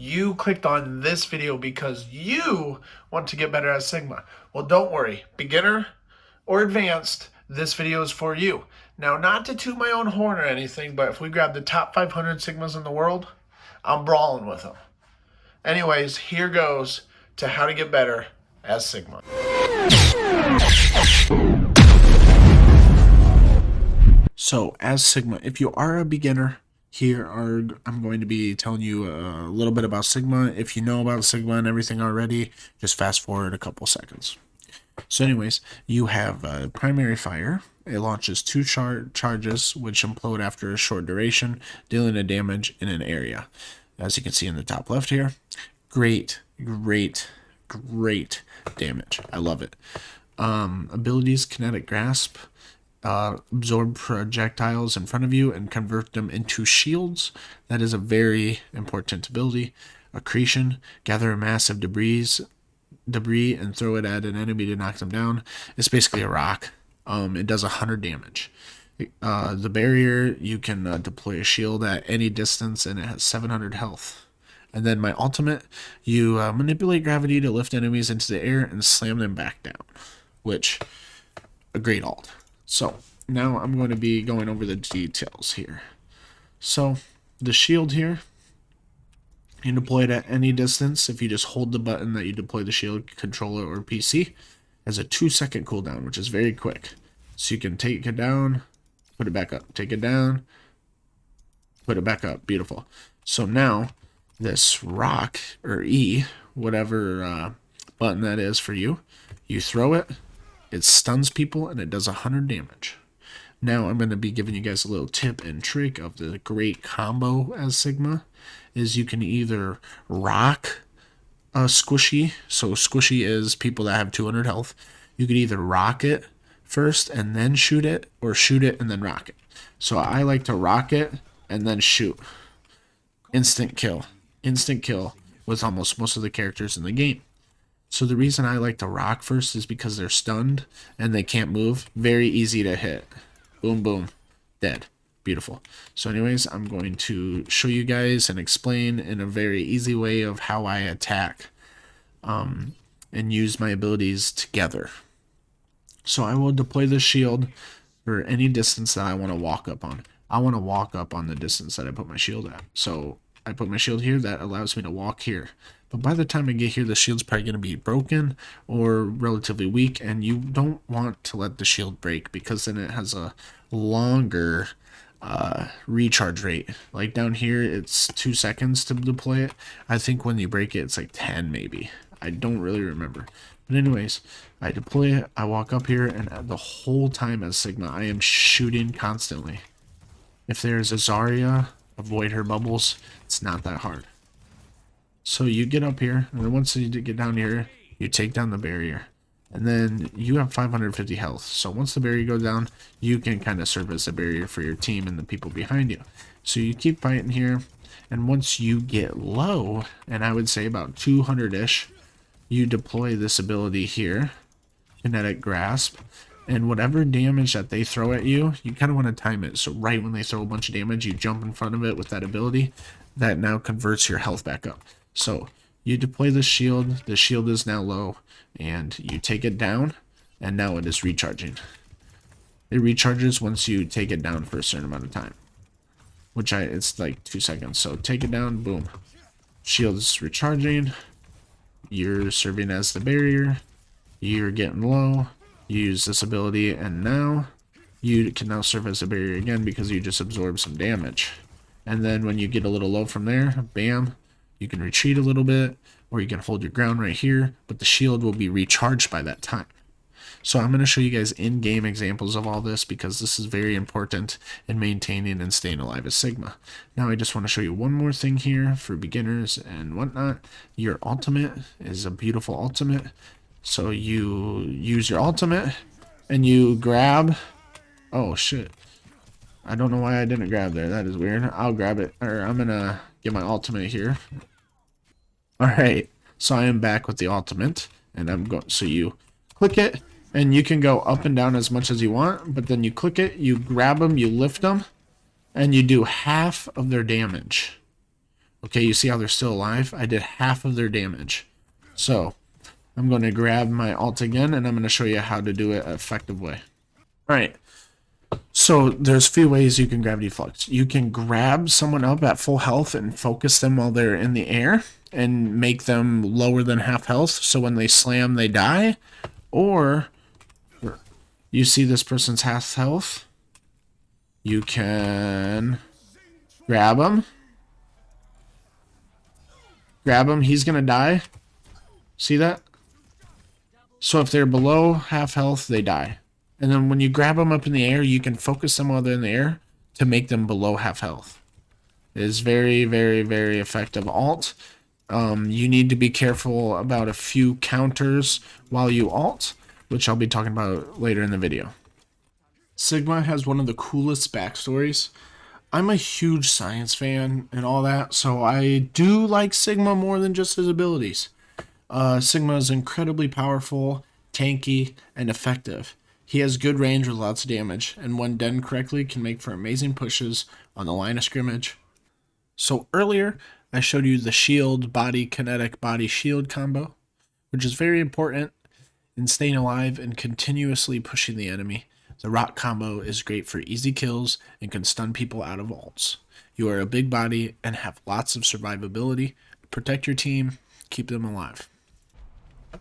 You clicked on this video because you want to get better at Sigma. Well, don't worry, beginner or advanced, this video is for you. Now, not to toot my own horn or anything, but if we grab the top 500 Sigmas in the world, I'm brawling with them. Anyways, here goes to how to get better as Sigma. So, as Sigma, if you are a beginner, I'm going to be telling you a little bit about Sigma. If you know about Sigma and everything already, just fast forward a couple seconds. So anyways, you have primary fire. It launches two charges which implode after a short duration, dealing a damage in an area. As you can see in the top left here, great damage. I love it. Abilities: kinetic grasp. Absorb projectiles in front of you and convert them into shields. That is a very important ability. Accretion: gather a mass of debris and throw it at an enemy to knock them down. It's basically a rock. It does 100 damage. The barrier: you can deploy a shield at any distance and it has 700 health. And then my ultimate: you manipulate gravity to lift enemies into the air and slam them back down, which a great ult. So now I'm going to be going over the details here. So the shield here, you deploy it at any distance. If you just hold the button that you deploy the shield, controller or PC, has a 2-second cooldown, which is very quick. So you can take it down, put it back up, take it down, put it back up. Beautiful. So now this rock or E, whatever button that is for you, you throw it. It stuns people and it does 100 damage. Now I'm going to be giving you guys a little tip and trick of the great combo as Sigma. Is you can either rock a squishy. So squishy is people that have 200 health. You could either rock it first and then shoot it, or shoot it and then rock it. So I like to rock it and then shoot. Instant kill. Instant kill with almost most of the characters in the game. So the reason I like to rock first is because they're stunned and they can't move. Very easy to hit. Boom, boom. Dead. Beautiful. So anyways, I'm going to show you guys and explain in a very easy way of how I attack and use my abilities together. So I will deploy the shield for any distance that I want to walk up on. I want to walk up on the distance that I put my shield at. So I put my shield here. That allows me to walk here. But by the time I get here, the shield's probably going to be broken or relatively weak, and you don't want to let the shield break because then it has a longer recharge rate. Like down here, it's 2 seconds to deploy it. I think when you break it, it's like 10 maybe. I don't really remember. But anyways, I deploy it, I walk up here, and the whole time as Sigma, I am shooting constantly. If there's a Zarya, avoid her bubbles. It's not that hard. So you get up here, and then once you get down here, you take down the barrier. And then you have 550 health. So once the barrier goes down, you can kind of serve as a barrier for your team and the people behind you. So you keep fighting here, and once you get low, and I would say about 200-ish, you deploy this ability here, Kinetic Grasp. And whatever damage that they throw at you, you kind of want to time it. So right when they throw a bunch of damage, you jump in front of it with that ability. That now converts your health back up. So you deploy the shield is now low, and you take it down, and now it is recharging. It recharges once you take it down for a certain amount of time, it's like 2 seconds. So take it down, boom. Shield is recharging, you're serving as the barrier, you're getting low, you use this ability, and now you can now serve as a barrier again because you just absorbed some damage. And then when you get a little low from there, bam, you can retreat a little bit, or you can hold your ground right here, but the shield will be recharged by that time. So I'm going to show you guys in-game examples of all this because this is very important in maintaining and staying alive as Sigma. Now I just want to show you one more thing here for beginners and whatnot. Your ultimate is a beautiful ultimate. So you use your ultimate and you grab... Oh shit. I don't know why I didn't grab there. That is weird. I'll grab it. Or I'm going to get my ultimate here. Alright. So I am back with the ultimate. And I'm going... So you click it. And you can go up and down as much as you want. But then you click it. You grab them. You lift them. And you do half of their damage Okay, you see how they're still alive? I did half of their damage. So, I'm going to grab my ult again, and I'm going to show you how to do it an effective way. Alright, so there's a few ways you can gravity flux. You can grab someone up at full health and focus them while they're in the air and make them lower than half health, so when they slam, they die. Or, you see this person's half health, you can grab him. Grab him, he's gonna die. See that? So if they're below half health, they die. And then when you grab them up in the air, you can focus them while they're in the air to make them below half health. It is very, very, very effective ult. You need to be careful about a few counters while you ult, which I'll be talking about later in the video. Sigma has one of the coolest backstories. I'm a huge science fan and all that, so I do like Sigma more than just his abilities. Sigma is incredibly powerful, tanky, and effective. He has good range with lots of damage, and when done correctly can make for amazing pushes on the line of scrimmage. So earlier, I showed you the shield body kinetic body shield combo, which is very important in staying alive and continuously pushing the enemy. The rock combo is great for easy kills and can stun people out of ults. You are a big body and have lots of survivability. Protect your team, keep them alive.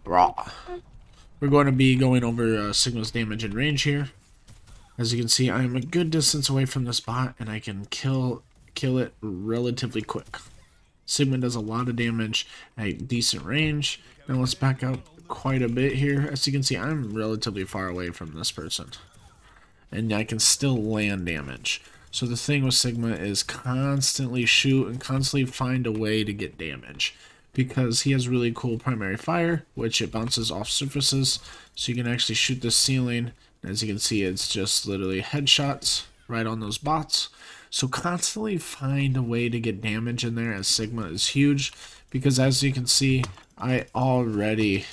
Raw. We're going to be going over Sigma's damage and range here. As you can see, I am a good distance away from this bot and I can kill it relatively quick. Sigma does a lot of damage at decent range. Now let's back up quite a bit here. As you can see, I'm relatively far away from this person, and I can still land damage. So the thing with Sigma is constantly shoot and constantly find a way to get damage, because he has really cool primary fire, which it bounces off surfaces, so you can actually shoot the ceiling. As you can see, it's just literally headshots right on those bots. So constantly find a way to get damage in there, as Sigma is huge, because as you can see, I already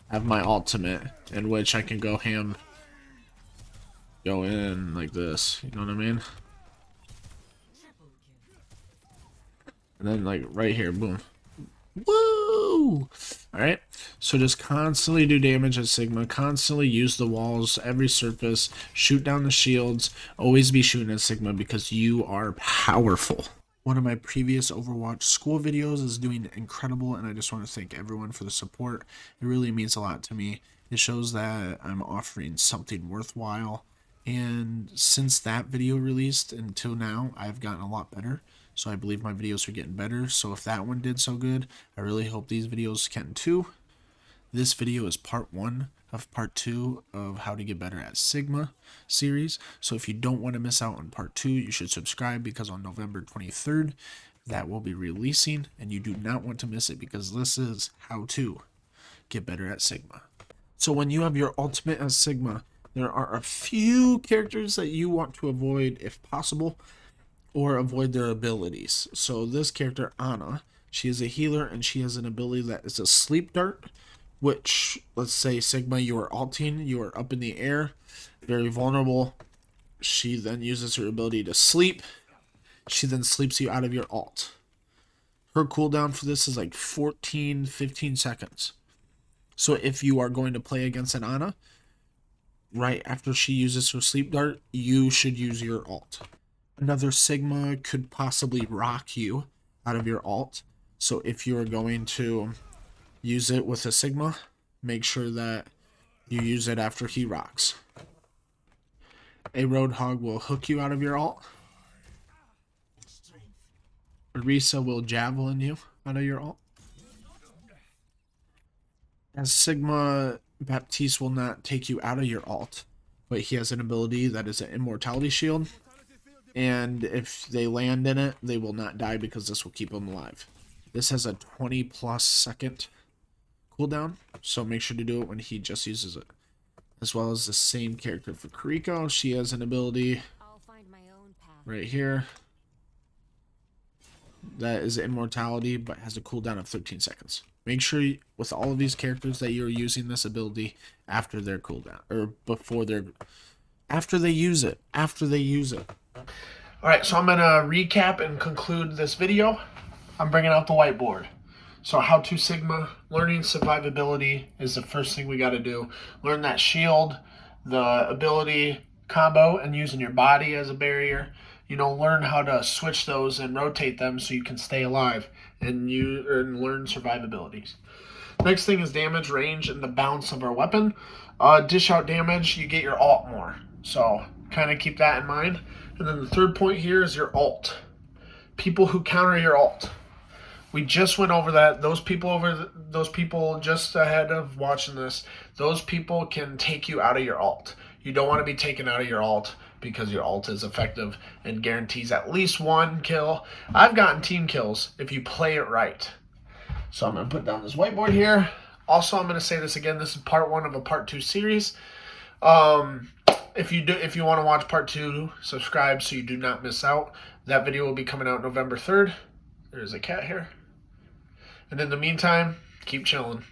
have my ultimate in which I can go ham, go in like this, you know what I mean? And then like right here, boom. Woo! Alright, so just constantly do damage as Sigma, constantly use the walls, every surface, shoot down the shields, always be shooting at Sigma because you are powerful. One of my previous Overwatch school videos is doing incredible, and I just want to thank everyone for the support. It really means a lot to me. It shows that I'm offering something worthwhile, and since that video released until now, I've gotten a lot better. So I believe my videos are getting better. So if that one did so good, I really hope these videos can too. This video is part 1 of part 2 of how to get better at Sigma series. So if you don't want to miss out on part 2, you should subscribe, because on November 23rd, that will be releasing, and you do not want to miss it, because this is how to get better at Sigma. So when you have your ultimate as Sigma, there are a few characters that you want to avoid if possible, or avoid their abilities. So this character, Ana, she is a healer, and she has an ability that is a sleep dart, which, let's say Sigma, you are ulting, you are up in the air, very vulnerable. She then uses her ability to sleep. She then sleeps you out of your ult. Her cooldown for this is like 14-15 seconds. So if you are going to play against an Ana, right after she uses her sleep dart, you should use your ult. Another Sigma could possibly rock you out of your ult. So if you're going to use it with a Sigma, make sure that you use it after he rocks. A Roadhog will hook you out of your ult. Orisa will javelin you out of your ult. As Sigma, Baptiste will not take you out of your ult, but he has an ability that is an immortality shield. And if they land in it, they will not die, because this will keep them alive. This has a 20+ second cooldown, so make sure to do it when he just uses it. As well as the same character for Kiriko. She has an ability right here that is immortality, but has a cooldown of 13 seconds. Make sure with all of these characters that you're using this ability after their cooldown, or before their, after they use it. Alright, so I'm going to recap and conclude this video. I'm bringing out the whiteboard. So how to Sigma, learning survivability is the first thing we got to do. Learn that shield, the ability combo, and using your body as a barrier. Learn how to switch those and rotate them so you can stay alive and learn survivabilities. Next thing is damage, range, and the bounce of our weapon. Dish out damage, you get your ult more. So kind of keep that in mind. And then the third point here is your ult. People who counter your ult. We just went over that. Those people just ahead of watching this, those people can take you out of your ult. You don't want to be taken out of your ult because your ult is effective and guarantees at least one kill. I've gotten team kills if you play it right. So I'm going to put down this whiteboard here. Also, I'm going to say this again. This is part 1 of a part 2 series. If you want to watch part 2, subscribe so you do not miss out. That video will be coming out November 3rd. There's a cat here. And in the meantime, keep chilling.